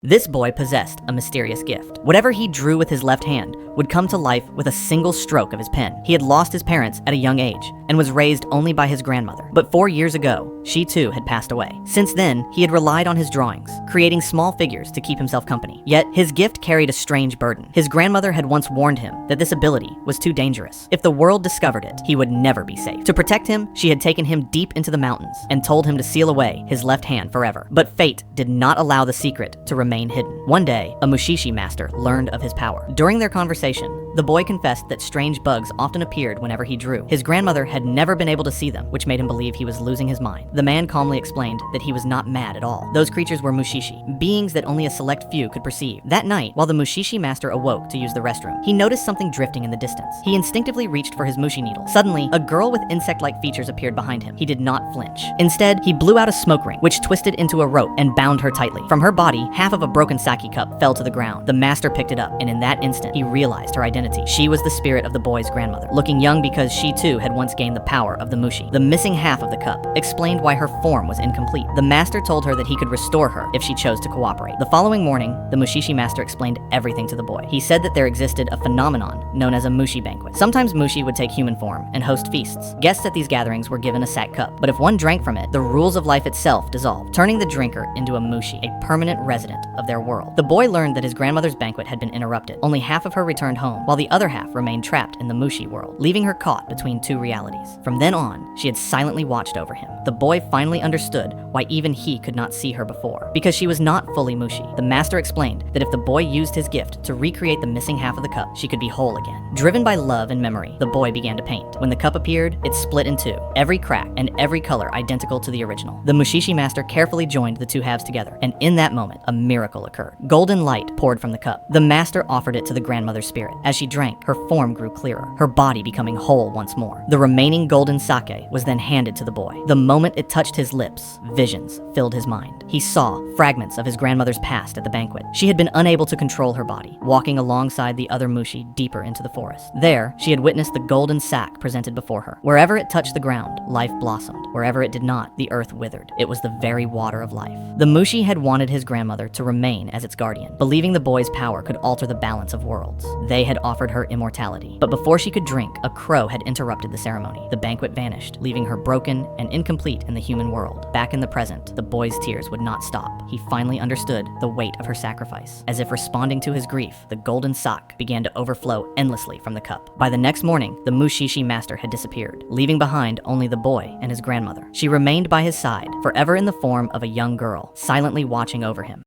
This boy possessed a mysterious gift. Whatever he drew with his left hand would come to life with a single stroke of his pen. He had lost his parents at a young age and was raised only by his grandmother. But 4 years ago, she too had passed away. Since then, he had relied on his drawings, creating small figures to keep himself company. Yet, his gift carried a strange burden. His grandmother had once warned him that this ability was too dangerous. If the world discovered it, he would never be safe. To protect him, she had taken him deep into the mountains and told him to seal away his left hand forever. But fate did not allow the secret to remain hidden. One day, a Mushishi master learned of his power. During their conversation, the boy confessed that strange bugs often appeared whenever he drew. His grandmother had never been able to see them, which made him believe he was losing his mind. The man calmly explained that he was not mad at all. Those creatures were Mushishi, beings that only a select few could perceive. That night, while the Mushishi master awoke to use the restroom, he noticed something drifting in the distance. He instinctively reached for his mushi needle. Suddenly, a girl with insect-like features appeared behind him. He did not flinch. Instead, he blew out a smoke ring, which twisted into a rope and bound her tightly. From her body, half of a broken sake cup fell to the ground. The master picked it up, and in that instant, he realized her identity. She was the spirit of the boy's grandmother, looking young because she too had once gained the power of the mushi. The missing half of the cup explained why her form was incomplete. The master told her that he could restore her if she chose to cooperate. The following morning, the Mushishi master explained everything to the boy. He said that there existed a phenomenon known as a mushi banquet. Sometimes mushi would take human form and host feasts. Guests at these gatherings were given a sack cup, but if one drank from it, the rules of life itself dissolved, turning the drinker into a mushi, a permanent resident of their world. The boy learned that his grandmother's banquet had been interrupted. Only half of her returned home, while the other half remained trapped in the mushi world, leaving her caught between two realities. From then on, she had silently watched over him. The boy finally understood why even he could not see her before. Because she was not fully mushi. The master explained that if the boy used his gift to recreate the missing half of the cup, she could be whole again. Driven by love and memory, the boy began to paint. When the cup appeared, it split in two, every crack and every color identical to the original. The Mushishi master carefully joined the two halves together, and in that moment, a miracle occurred. Golden light poured from the cup. The master offered it to the grandmother's spirit. As she drank, her form grew clearer, her body becoming whole once more. The remaining golden sake was then handed to the boy. The moment it touched his lips, visions filled his mind. He saw fragments of his grandmother's past at the banquet. She had been unable to control her body, walking alongside the other mushi deeper into the forest. There, she had witnessed the golden sack presented before her. Wherever it touched the ground, life blossomed. Wherever it did not, the earth withered. It was the very water of life. The mushi had wanted his grandmother to remain as its guardian, believing the boy's power could alter the balance of worlds. They had offered her immortality. But before she could drink, a crow had interrupted the ceremony. The banquet vanished, leaving her broken and incomplete in the human world. Back in the present, the boy's tears would not stop. He finally understood the weight of her sacrifice. As if responding to his grief, the golden sake began to overflow endlessly from the cup. By the next morning, the Mushishi master had disappeared, leaving behind only the boy and his grandmother. She remained by his side, forever in the form of a young girl, silently watching over him.